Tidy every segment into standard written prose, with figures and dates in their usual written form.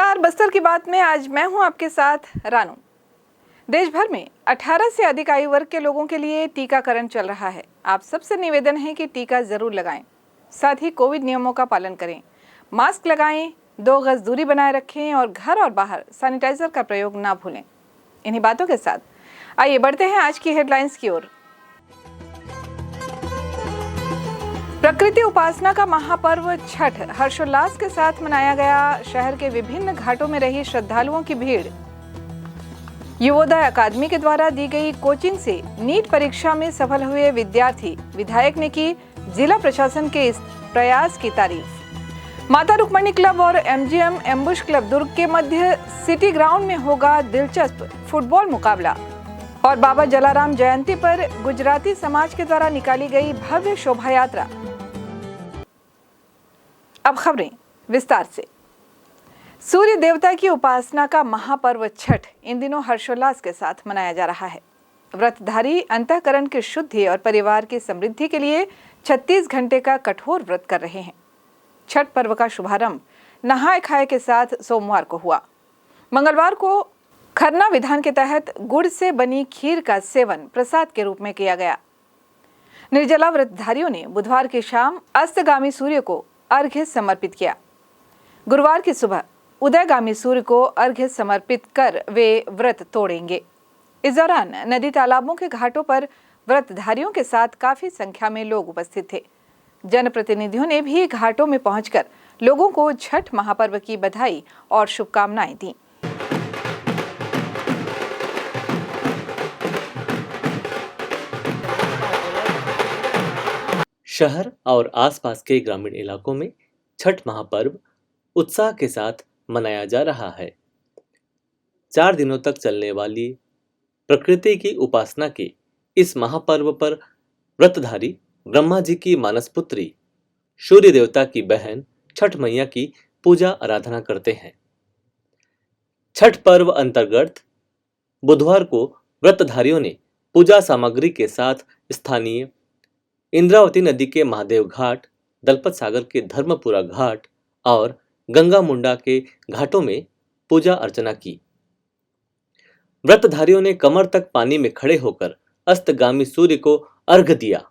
नमस्कार, बस्तर की बात में आज मैं हूं आपके साथ रानू। देश भर में 18 से अधिक आयु वर्ग के लोगों के लिए टीकाकरण चल रहा है। आप सबसे निवेदन है कि टीका जरूर लगाएं, साथ ही कोविड नियमों का पालन करें, मास्क लगाएं, 2 गज दूरी बनाए रखें और घर और बाहर सैनिटाइजर का प्रयोग ना भूलें। इन्हीं बातों के साथ आइए बढ़ते हैं आज की हेडलाइंस की ओर। प्रकृति उपासना का महापर्व छठ हर्षोल्लास के साथ मनाया गया। शहर के विभिन्न घाटों में रही श्रद्धालुओं की भीड़। युवोदय अकादमी के द्वारा दी गई कोचिंग से नीट परीक्षा में सफल हुए विद्यार्थी। विधायक ने की जिला प्रशासन के इस प्रयास की तारीफ। माता रुक्मणी क्लब और एमजीएम एम्बुश क्लब दुर्ग के मध्य सिटी ग्राउंड में होगा दिलचस्प फुटबॉल मुकाबला। और बाबा जलाराम जयंती पर गुजराती समाज के द्वारा निकाली गई भव्य शोभा यात्रा। अब खबरें विस्तार से। सूर्य देवता की उपासना का महापर्व छठ इन दिनों हर्षोल्लास के साथ मनाया जा रहा है। व्रतधारी अंतःकरण की शुद्धि और परिवार की समृद्धि के लिए 36 घंटे का कठोर व्रत कर रहे हैं। छठ पर्व का शुभारंभ नहाय खाए के साथ सोमवार को हुआ। मंगलवार को खरना विधान के तहत गुड़ से बनी खीर का सेवन प्रसाद के रूप में किया गया। निर्जला व्रतधारियों ने बुधवार की शाम अस्तगामी सूर्य को अर्घ्य समर्पित किया। गुरुवार की सुबह उदयगामी सूर्य को अर्घ्य समर्पित कर वे व्रत तोड़ेंगे। इस दौरान नदी तालाबों के घाटों पर व्रतधारियों के साथ काफी संख्या में लोग उपस्थित थे। जनप्रतिनिधियों ने भी घाटों में पहुंचकर लोगों को छठ महापर्व की बधाई और शुभकामनाएं दी। शहर और आसपास के ग्रामीण इलाकों में छठ महापर्व उत्साह के साथ मनाया जा रहा है। 4 दिनों तक चलने वाली प्रकृति की उपासना के इस महापर्व पर व्रतधारी ब्रह्मा जी की मानसपुत्री सूर्य देवता की बहन छठ मैया की पूजा आराधना करते हैं। छठ पर्व अंतर्गत बुधवार को व्रतधारियों ने पूजा सामग्री के साथ स्थानीय इंद्रावती नदी के महादेव घाट, दलपत सागर के धर्मपुरा घाट और गंगा मुंडा के घाटों में पूजा अर्चना की। व्रतधारियों ने कमर तक पानी में खड़े होकर अस्तगामी सूर्य को अर्घ्य दिया।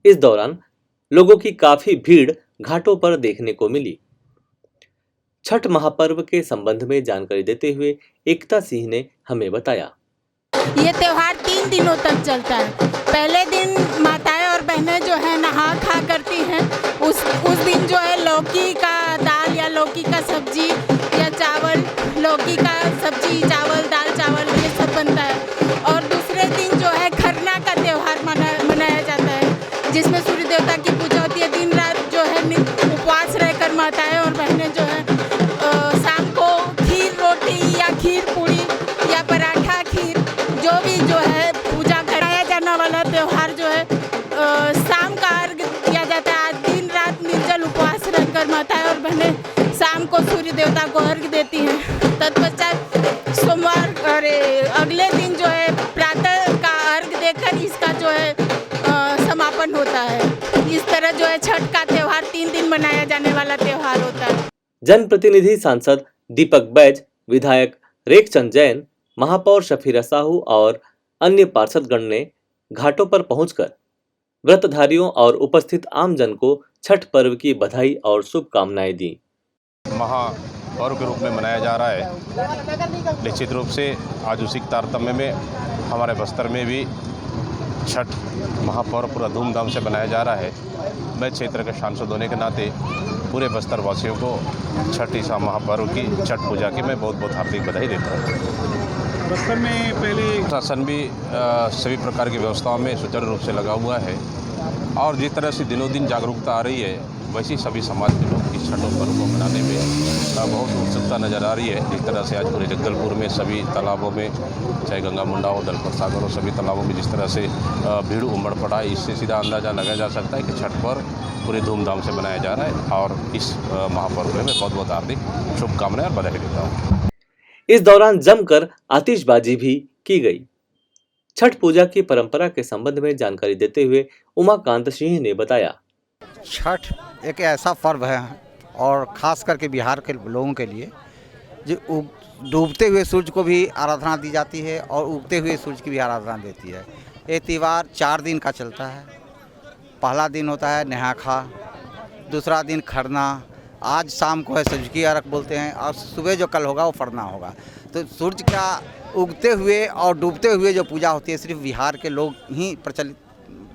इस दौरान लोगों की काफी भीड़ घाटों पर देखने को मिली। छठ महापर्व के संबंध में जानकारी देते हुए एकता सिंह ने हमें बताया। ये त्योहार 3 दिनों तक चलता है। पहले दिन माताएं और बहनें जो है नहा खा करती हैं। उस दिन जो है लौकी का दाल या लौकी का सब्जी या चावल, लौकी का सब्जी, चावल, दाल चावल ये सब बनता है। और दूसरे दिन जो है खरना का त्योहार मनाया जाता है, जिसमें सूर्य देवता की पूजा होती है। दिन रात जो है उपवास रहकर माताएं और बहनें जो है शाम को खीर रोटी या खीर पूड़ी या पराठा खीर जो भी जो है पूजा कराया जाने वाला त्योहार जो है शाम का अर्घ दिया जाता है। आज दिन रात निर्जल उपवास रहकर माताएं और बहनें शाम को सूर्य देवता को अर्घ देती हैं। तत्पश्चात सोमवार और अगले दिन जो है प्रातः का अर्घ देकर इसका जो है समापन होता है। इस तरह जो है छठ का त्योहार 3 दिन मनाया जाने वाला त्योहार होता है। जनप्रतिनिधि सांसद दीपक बैज, विधायक रेखचंद जैन, महापौर शफीरा साहू और अन्य पार्षदगण ने घाटों पर पहुंचकर व्रतधारियों और उपस्थित आमजन को छठ पर्व की बधाई और शुभकामनाएं दी। महापर्व के रूप में मनाया जा रहा है। निश्चित रूप से आज उसी तारतम्य में हमारे बस्तर में भी छठ महापर्व पूरा धूमधाम से मनाया जा रहा है। मैं क्षेत्र के सांसद होने के नाते पूरे बस्तर वासियों को छठ ईसा महापर्व की छठ पूजा की मैं बहुत बहुत हार्दिक बधाई देता हूँ। बस्तर में पहले शासन भी सभी प्रकार की व्यवस्थाओं में सुचारू रूप से लगा हुआ है और जिस तरह से दिनों दिन जागरूकता आ रही है वैसे सभी समाज के लोग इस छठ पर्व को मनाने में बहुत उत्सुकता नज़र आ रही है। जिस तरह से आज पूरे जगदलपुर में सभी तालाबों में, चाहे गंगा मुंडा हो, दलपत सागर हो, सभी तालाबों में जिस तरह से भीड़ उमड़ पड़ा है, इससे सीधा अंदाज़ा लगाया जा सकता है कि छठ पर्व पूरे धूमधाम से मनाया जा रहा है। और इस महापर्व में मैं बहुत बहुत हार्दिक शुभकामनाएं और बधाई देता हूँ। इस दौरान जमकर आतिशबाजी भी की गई। छठ पूजा की परंपरा के संबंध में जानकारी देते हुए उमाकांत सिंह ने बताया। छठ एक ऐसा पर्व है और ख़ास करके बिहार के लोगों के लिए जो डूबते हुए सूरज को भी आराधना दी जाती है और उगते हुए सूरज की भी आराधना देती है। ये त्यौहार 4 दिन का चलता है। पहला दिन होता है नहा खा, दूसरा दिन खरना, आज शाम को है सजकी अरक बोलते हैं, और सुबह जो कल होगा वो फरना होगा। तो सूरज का उगते हुए और डूबते हुए जो पूजा होती है सिर्फ बिहार के लोग ही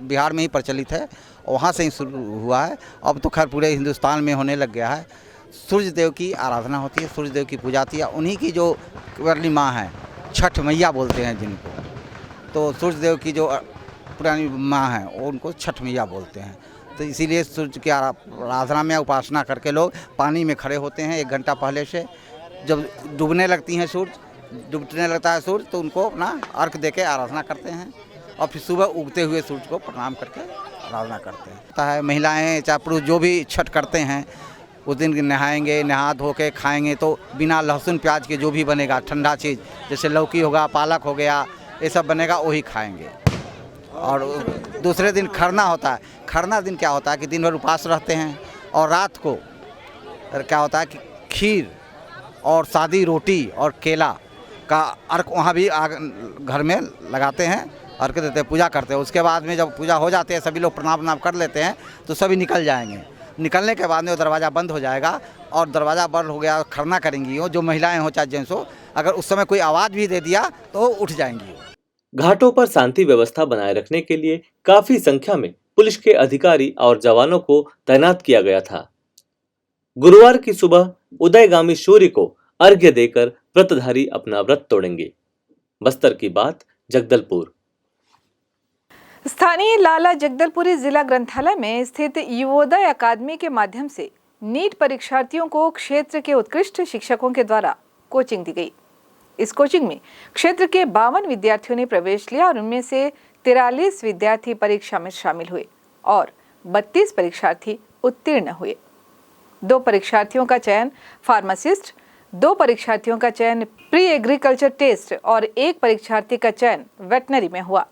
बिहार में ही प्रचलित है, वहाँ से ही शुरू हुआ है। अब तो खैर पूरे हिंदुस्तान में होने लग गया है। सूर्य देव की आराधना होती है, सूर्य देव की पूजा होती है। उन्हीं की जो पुरानी माँ है, छठ मैया बोलते हैं जिनको, तो सूर्य देव की जो पुरानी माँ है वो उनको छठ मैया बोलते हैं। तो इसीलिए सूर्य की आराधना में उपासना करके लोग पानी में खड़े होते हैं 1 घंटा पहले से। जब डूबने लगती हैं डूबने लगता है सूर्य, तो उनको अपना अर्घ दे के आराधना करते हैं और फिर सुबह उगते हुए सूर्य को प्रणाम करके आराधना करते हैं। होता है महिलाएं चाहे पुरुष जो भी छठ करते हैं उस दिन नहाएंगे, नहा धो के खाएंगे, तो बिना लहसुन प्याज के जो भी बनेगा ठंडा चीज़ जैसे लौकी होगा, पालक हो गया, ये सब बनेगा वही खाएंगे। और दूसरे दिन खरना होता है। खरना दिन क्या होता है कि दिन भर उपवास रहते हैं और रात को क्या होता है कि खीर और सादी रोटी और केला का अर्घ वहाँ भी घर में लगाते हैं, अर्घ देते हैं, पूजा करते हैं। उसके बाद में जब पूजा हो जाती है सभी लोग प्रणाम कर लेते हैं तो सभी निकल जाएंगे। निकलने के बाद में वो दरवाज़ा बंद हो जाएगा और दरवाज़ा बंद हो गया, खरना करेंगी वो, जो महिलाएं हो चाहे जेंट्स हो, अगर उस समय कोई आवाज़ भी दे दिया तो वो उठ जाएंगी। घाटों पर शांति व्यवस्था बनाए रखने के लिए काफी संख्या में पुलिस के अधिकारी और जवानों को तैनात किया गया था। गुरुवार की सुबह उदयगामी सूर्य को अर्घ्य देकर व्रतधारी अपना व्रत तोड़ेंगे। बस्तर की बात जगदलपुर। स्थानीय लाला जगदलपुरी जिला ग्रंथालय में स्थित युवोदय अकादमी के माध्यम से नीट परीक्षार्थियों को क्षेत्र के उत्कृष्ट शिक्षकों के द्वारा कोचिंग दी गई। इस कोचिंग में क्षेत्र के 52 विद्यार्थियों ने प्रवेश लिया और उनमें से 43 विद्यार्थी परीक्षा में शामिल हुए और 32 परीक्षार्थी उत्तीर्ण हुए। 2 परीक्षार्थियों का चयन फार्मासिस्ट, 2 परीक्षार्थियों का चयन प्री एग्रीकल्चर टेस्ट और 1 परीक्षार्थी का चयन वेटनरी में हुआ।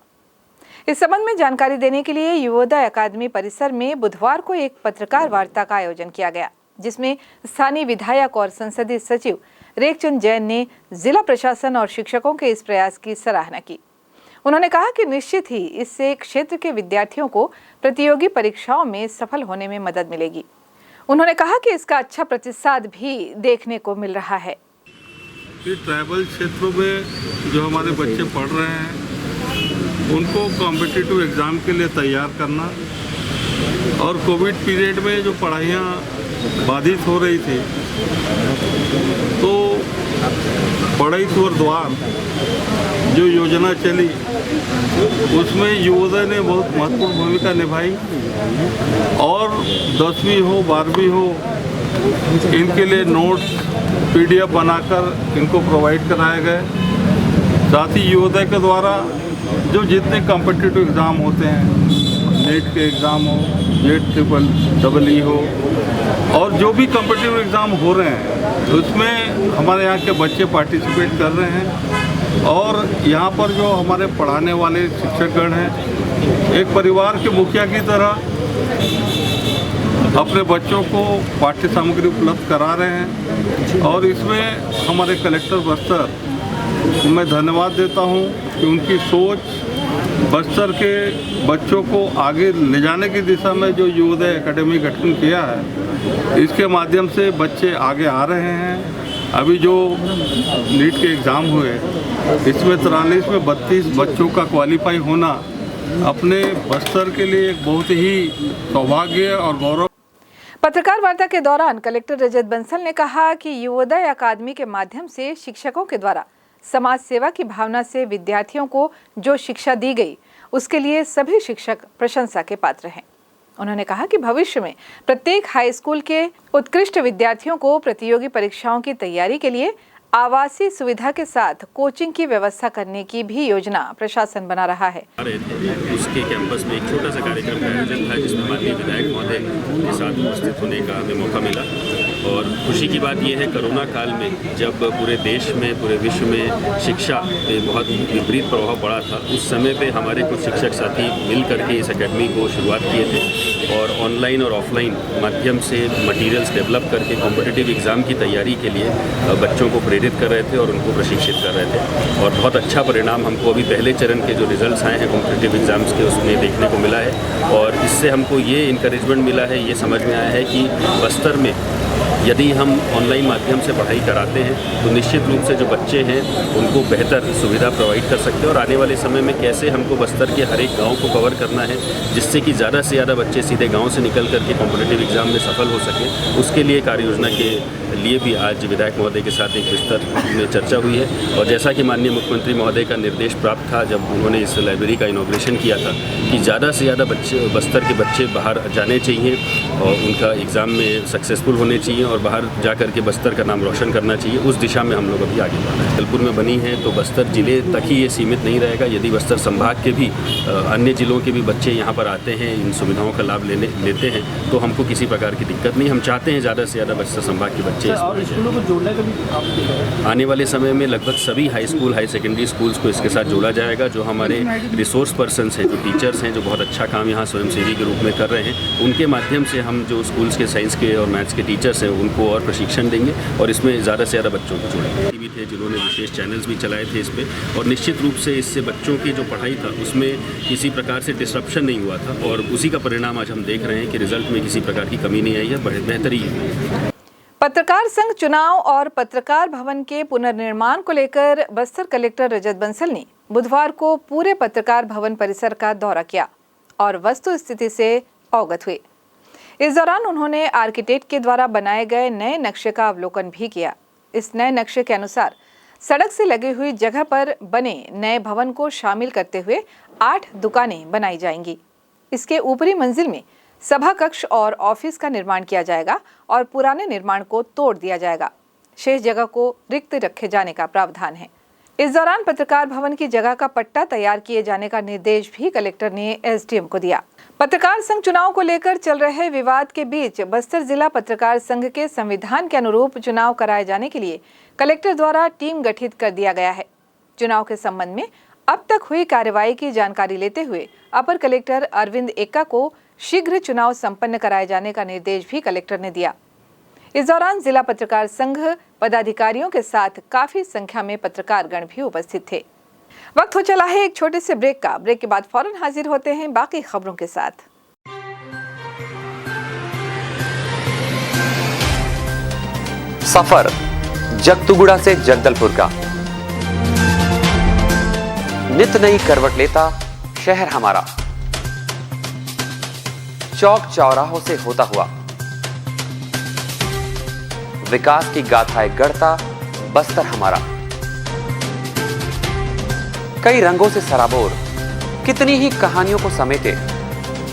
इस संबंध में जानकारी देने के लिए युवोदय अकादमी परिसर में बुधवार को एक पत्रकार वार्ता का आयोजन किया गया, जिसमें स्थानीय विधायक और संसदीय सचिव रेखचंद जैन ने जिला प्रशासन और शिक्षकों के इस प्रयास की सराहना की। उन्होंने कहा कि निश्चित ही इससे क्षेत्र के विद्यार्थियों को प्रतियोगी परीक्षाओं में सफल होने में मदद मिलेगी। उन्होंने कहा कि इसका अच्छा प्रतिसाद भी देखने को मिल रहा है। ट्राइबल क्षेत्रों में जो हमारे बच्चे पढ़ रहे हैं उनको कॉम्पिटिटिव एग्ज़ाम के लिए तैयार करना, और कोविड पीरियड में जो पढ़ाइयाँ बाधित हो रही थी तो पढ़ाई तोर द्वार जो योजना चली उसमें युवोदय ने बहुत महत्वपूर्ण भूमिका निभाई, और 10वीं हो 12वीं हो इनके लिए नोट्स PDF बनाकर इनको प्रोवाइड कराए गए। साथ ही युवोदय के द्वारा जो जितने कॉम्पिटिटिव एग्ज़ाम होते हैं, नेट के एग्ज़ाम हो, JEE हो, और जो भी कॉम्पिटिटिव एग्ज़ाम हो रहे हैं उसमें हमारे यहाँ के बच्चे पार्टिसिपेट कर रहे हैं। और यहाँ पर जो हमारे पढ़ाने वाले शिक्षकगण हैं एक परिवार के मुखिया की तरह अपने बच्चों को पाठ्य सामग्री उपलब्ध करा रहे हैं। और इसमें हमारे कलेक्टर बस्तर मैं धन्यवाद देता हूं कि उनकी सोच बस्तर के बच्चों को आगे ले जाने की दिशा में जो युवोदय एकेडमी गठन किया है, इसके माध्यम से बच्चे आगे आ रहे हैं। अभी जो नीट के एग्ज़ाम हुए इसमें 43 में 32 बच्चों का क्वालिफाई होना अपने बस्तर के लिए एक बहुत ही सौभाग्य और गौरव। पत्रकार वार्ता के दौरान कलेक्टर रजत बंसल ने कहा कि युवोदय अकादमी के माध्यम से शिक्षकों के द्वारा समाज सेवा की भावना से विद्यार्थियों को जो शिक्षा दी गई उसके लिए सभी शिक्षक प्रशंसा के पात्र हैं। उन्होंने कहा कि भविष्य में प्रत्येक हाई स्कूल के उत्कृष्ट विद्यार्थियों को प्रतियोगी परीक्षाओं की तैयारी के लिए आवासीय सुविधा के साथ कोचिंग की व्यवस्था करने की भी योजना प्रशासन बना रहा है। उसके कैंपस में एक छोटा सा कार्यक्रम का आयोजन था जिसमें माननीय विधायक महोदय के साथ उपस्थित होने का हमें मौका मिला। और खुशी की बात यह है कोरोना काल में जब पूरे देश में पूरे विश्व में शिक्षा पे बहुत विपरीत प्रभाव पड़ा था, उस समय पे हमारे कुछ शिक्षक साथी मिल करके इस एकेडमी को शुरुआत किए थे और ऑनलाइन और ऑफलाइन माध्यम से मटेरियल्स डेवलप करके कॉम्पिटिटिव एग्ज़ाम की तैयारी के लिए बच्चों को प्रेरित कर रहे थे और उनको प्रशिक्षित कर रहे थे। और बहुत अच्छा परिणाम हमको अभी पहले चरण के जो रिजल्ट्स आए हैं कॉम्पिटिटिव एग्ज़ाम्स के उसमें देखने को मिला है और इससे हमको ये इंकरेजमेंट मिला है, ये समझ में आया है कि बस्तर में यदि हम ऑनलाइन माध्यम से पढ़ाई कराते हैं तो निश्चित रूप से जो बच्चे हैं उनको बेहतर सुविधा प्रोवाइड कर सकते हैं और आने वाले समय में कैसे हमको बस्तर के हर एक गांव को कवर करना है जिससे कि ज़्यादा से ज़्यादा बच्चे सीधे गांव से निकल करके कॉम्पिटिटिव एग्ज़ाम में सफल हो सकें, उसके लिए कार्य योजना के लिए भी आज विधायक महोदय के साथ एक विस्तार में चर्चा हुई है। और जैसा कि माननीय मुख्यमंत्री महोदय का निर्देश प्राप्त था जब उन्होंने इस लाइब्रेरी का इनॉग्रेशन किया था कि ज़्यादा से ज़्यादा बच्चे बस्तर के बच्चे बाहर जाने चाहिए और उनका एग्ज़ाम में सक्सेसफुल होने चाहिए और बाहर जा कर के बस्तर का नाम रोशन करना चाहिए, उस दिशा में हम लोग अभी आगे बढ़ रहे हैं। जबलपुर में बनी है तो बस्तर ज़िले तक ही ये सीमित नहीं रहेगा। यदि बस्तर संभाग के भी अन्य ज़िलों के भी बच्चे यहाँ पर आते हैं, इन सुविधाओं का लाभ लेते हैं तो हमको किसी प्रकार की दिक्कत नहीं। हम चाहते हैं ज़्यादा से ज़्यादा बस्तर संभाग के बच्चे स्कूलों को जोड़ने का भी आने वाले समय में लगभग सभी high school high secondary schools को इसके साथ जोड़ा जाएगा। जो हमारे रिसोर्स पर्सन्स हैं, जो टीचर्स हैं, जो बहुत अच्छा काम यहाँ स्वयंसेवी के रूप में कर रहे हैं, उनके माध्यम से हम जो स्कूल्स के साइंस के और मैथ्स के टीचर्स हैं उनको और प्रशिक्षण देंगे और इसमें ज़्यादा से ज़्यादा बच्चों को जोड़ेंगे। भी थे जिन्होंने विशेष चैनल्स भी चलाए थे इस पर और निश्चित रूप से इससे बच्चों की जो पढ़ाई था उसमें किसी प्रकार से डिस्ट्रप्शन नहीं हुआ था और उसी का परिणाम आज हम देख रहे हैं कि रिजल्ट में किसी प्रकार की कमी नहीं आई है, बेहतरी है। पत्रकार संघ चुनाव और पत्रकार भवन के पुनर्निर्माण को लेकर बस्तर कलेक्टर रजत बंसल ने बुधवार को पूरे पत्रकार भवन परिसर का दौरा किया और वस्तु स्थिति से अवगत हुए। इस दौरान उन्होंने आर्किटेक्ट के द्वारा बनाए गए नए नक्शे का अवलोकन भी किया। इस नए नक्शे के अनुसार सड़क से लगी हुई जगह पर बने नए भवन को शामिल करते हुए 8 दुकानें बनाई जाएंगी। इसके ऊपरी मंजिल में सभा कक्ष और ऑफिस का निर्माण किया जाएगा और पुराने निर्माण को तोड़ दिया जाएगा। शेष जगह को रिक्त रखे जाने का प्रावधान है। इस दौरान पत्रकार भवन की जगह का पट्टा तैयार किए जाने का निर्देश भी कलेक्टर ने एसडीएम को दिया। पत्रकार संघ चुनाव को लेकर चल रहे विवाद के बीच बस्तर जिला पत्रकार संघ के संविधान के अनुरूप चुनाव कराए जाने के लिए कलेक्टर द्वारा टीम गठित कर दिया गया है। चुनाव के संबंध में अब तक हुई कार्रवाई की जानकारी लेते हुए अपर कलेक्टर अरविंद एक्का को शीघ्र चुनाव संपन्न कराए जाने का निर्देश भी कलेक्टर ने दिया। इस दौरान जिला पत्रकार संघ पदाधिकारियों के साथ काफी संख्या में पत्रकारगण भी उपस्थित थे। वक्त हो चला है एक छोटे से ब्रेक का। ब्रेक के बाद फौरन हाजिर होते हैं बाकी खबरों के साथ। सफर जगतुगुड़ा से जगदलपुर का नित नई करवट लेता शहर हमारा, चौक चौराहों से होता हुआ विकास की गाथाएं गढ़ता बस्तर हमारा। कई रंगों से सराबोर कितनी ही कहानियों को समेटे,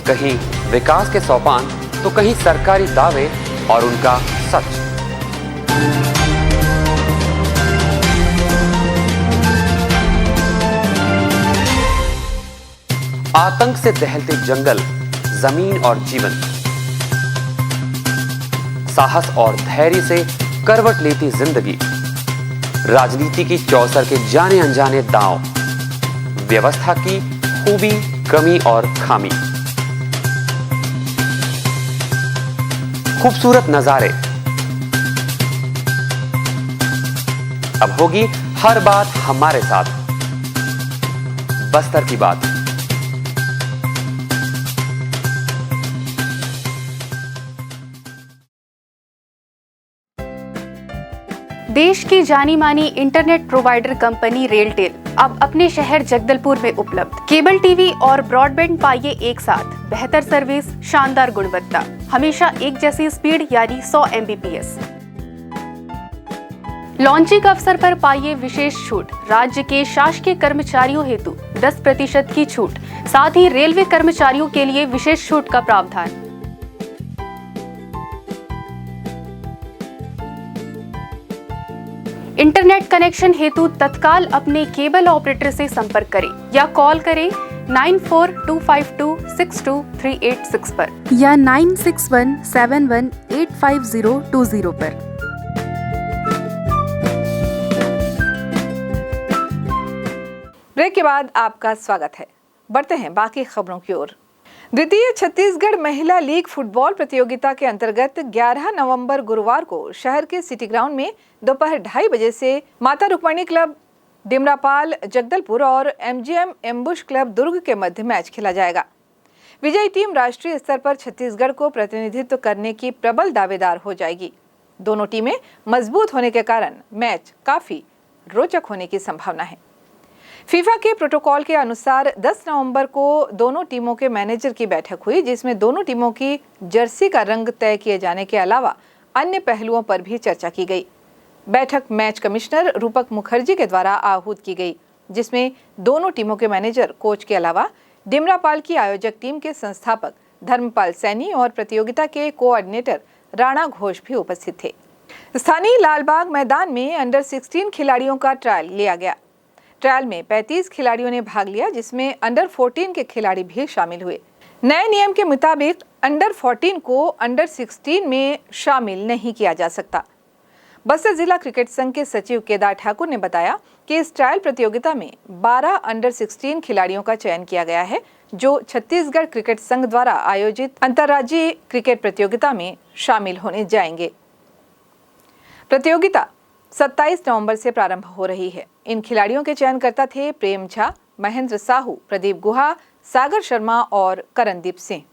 कहीं विकास के सोपान तो कहीं सरकारी दावे और उनका सच। आतंक से दहलते जंगल, जमीन और जीवन, साहस और धैर्य से करवट लेती जिंदगी, राजनीति की चौसर के जाने अनजाने दांव, व्यवस्था की खूबी, कमी और खामी, खूबसूरत नजारे। अब होगी हर बात हमारे साथ, बस्तर की बात। देश की जानी मानी इंटरनेट प्रोवाइडर कंपनी रेलटेल अब अपने शहर जगदलपुर में उपलब्ध। केबल टीवी और ब्रॉडबैंड पाइए एक साथ, बेहतर सर्विस, शानदार गुणवत्ता, हमेशा एक जैसी स्पीड यानी 100 Mbps। लॉन्चिंग अवसर पर पाइए विशेष छूट, राज्य के शासकीय कर्मचारियों हेतु 10% की छूट, साथ ही रेलवे कर्मचारियों के लिए विशेष छूट का प्रावधान। इंटरनेट कनेक्शन हेतु तत्काल अपने केबल ऑपरेटर से संपर्क करें या कॉल करें 9425262386 पर या 9617185020 पर। ब्रेक के बाद आपका स्वागत है। बढ़ते हैं बाकी खबरों की ओर। द्वितीय छत्तीसगढ़ महिला लीग फुटबॉल प्रतियोगिता के अंतर्गत 11 नवंबर गुरुवार को शहर के सिटी ग्राउंड में दोपहर 2:30 बजे से माता रुक्मणी क्लब डिमरापाल जगदलपुर और एमजीएम एम्बुश क्लब दुर्ग के मध्य मैच खेला जाएगा। विजयी टीम राष्ट्रीय स्तर पर छत्तीसगढ़ को प्रतिनिधित्व करने की प्रबल दावेदार हो जाएगी। दोनों टीमें मजबूत होने के कारण मैच काफी रोचक होने की संभावना है। फीफा के प्रोटोकॉल के अनुसार 10 नवंबर को दोनों टीमों के मैनेजर की बैठक हुई, जिसमें दोनों टीमों की जर्सी का रंग तय किए जाने के अलावा अन्य पहलुओं पर भी चर्चा की गई। बैठक मैच कमिश्नर रूपक मुखर्जी के द्वारा आहूत की गई, जिसमें दोनों टीमों के मैनेजर, कोच के अलावा डिमरापाल की आयोजक टीम के संस्थापक धर्मपाल सैनी और प्रतियोगिता के कोऑर्डिनेटर राणा घोष भी उपस्थित थे। स्थानीय लालबाग मैदान में अंडर 16 खिलाड़ियों का ट्रायल लिया गया। ट्रायल में 35 खिलाड़ियों ने भाग लिया, जिसमें अंडर 14 के खिलाड़ी भी शामिल हुए। नए नियम के मुताबिक अंडर 14 को अंडर 16 में शामिल नहीं किया जा सकता। बस्तर जिला क्रिकेट संघ के सचिव केदार ठाकुर ने बताया कि इस ट्रायल प्रतियोगिता में 12 अंडर 16 खिलाड़ियों का चयन किया गया है, जो छत्तीसगढ़ क्रिकेट संघ द्वारा आयोजित अंतर्राज्यीय क्रिकेट प्रतियोगिता में शामिल होने जाएंगे। प्रतियोगिता 27 नवंबर से प्रारंभ हो रही है। इन खिलाड़ियों के चयनकर्ता थे प्रेम झा, महेंद्र साहू, प्रदीप गुहा, सागर शर्मा और करणदीप सिंह।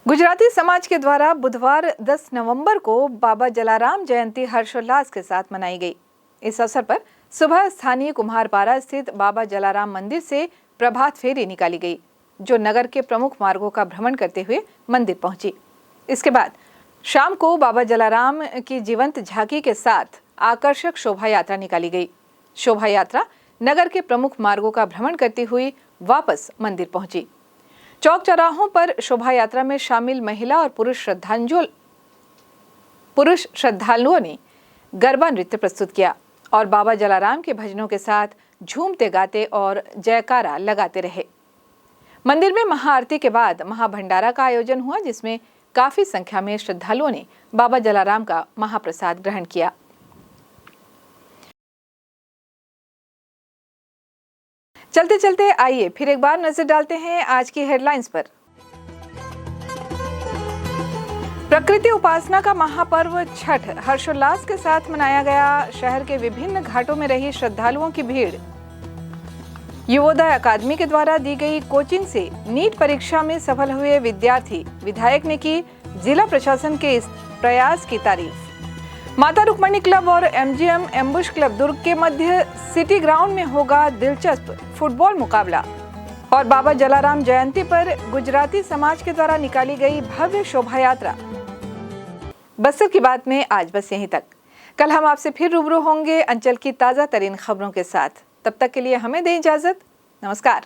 गुजराती समाज के द्वारा बुधवार 10 नवंबर को बाबा जलाराम जयंती हर्षोल्लास के साथ मनाई गई। इस अवसर पर सुबह स्थानीय कुम्हारपारा स्थित बाबा जलाराम मंदिर से प्रभात फेरी निकाली गई, जो नगर के प्रमुख मार्गों का भ्रमण करते हुए मंदिर पहुंची। इसके बाद शाम को बाबा जलाराम की जीवंत झांकी के साथ आकर्षक शोभा यात्रा निकाली गई। शोभा यात्रा नगर के प्रमुख मार्गों का भ्रमण करती हुई वापस मंदिर पहुंची। चौक चौराहों पर शोभा यात्रा में शामिल महिला और पुरुष श्रद्धालुओं ने गरबा नृत्य प्रस्तुत किया और बाबा जलाराम के भजनों के साथ झूमते गाते और जयकारा लगाते रहे। मंदिर में महाआरती के बाद महाभंडारा का आयोजन हुआ, जिसमें काफी संख्या में श्रद्धालुओं ने बाबा जलाराम का महाप्रसाद ग्रहण किया। चलते चलते आइए फिर एक बार नजर डालते हैं आज की हेडलाइंस पर। प्रकृति उपासना का महापर्व छठ हर्षोल्लास के साथ मनाया गया। शहर के विभिन्न घाटों में रही श्रद्धालुओं की भीड़। युवोदय अकादमी के द्वारा दी गई कोचिंग से नीट परीक्षा में सफल हुए विद्यार्थी। विधायक ने की जिला प्रशासन के इस प्रयास की तारीफ। माता रुक्मणी क्लब और एमजीएम एम्बुश क्लब दुर्ग के मध्य सिटी ग्राउंड में होगा दिलचस्प फुटबॉल मुकाबला। और बाबा जलाराम जयंती पर गुजराती समाज के द्वारा निकाली गई भव्य शोभा यात्रा। बस्तर की बात में आज बस यहीं तक। कल हम आपसे फिर रूबरू होंगे अंचल की ताज़ा तरीन खबरों के साथ। तब तक के लिए हमें दें इजाजत। नमस्कार।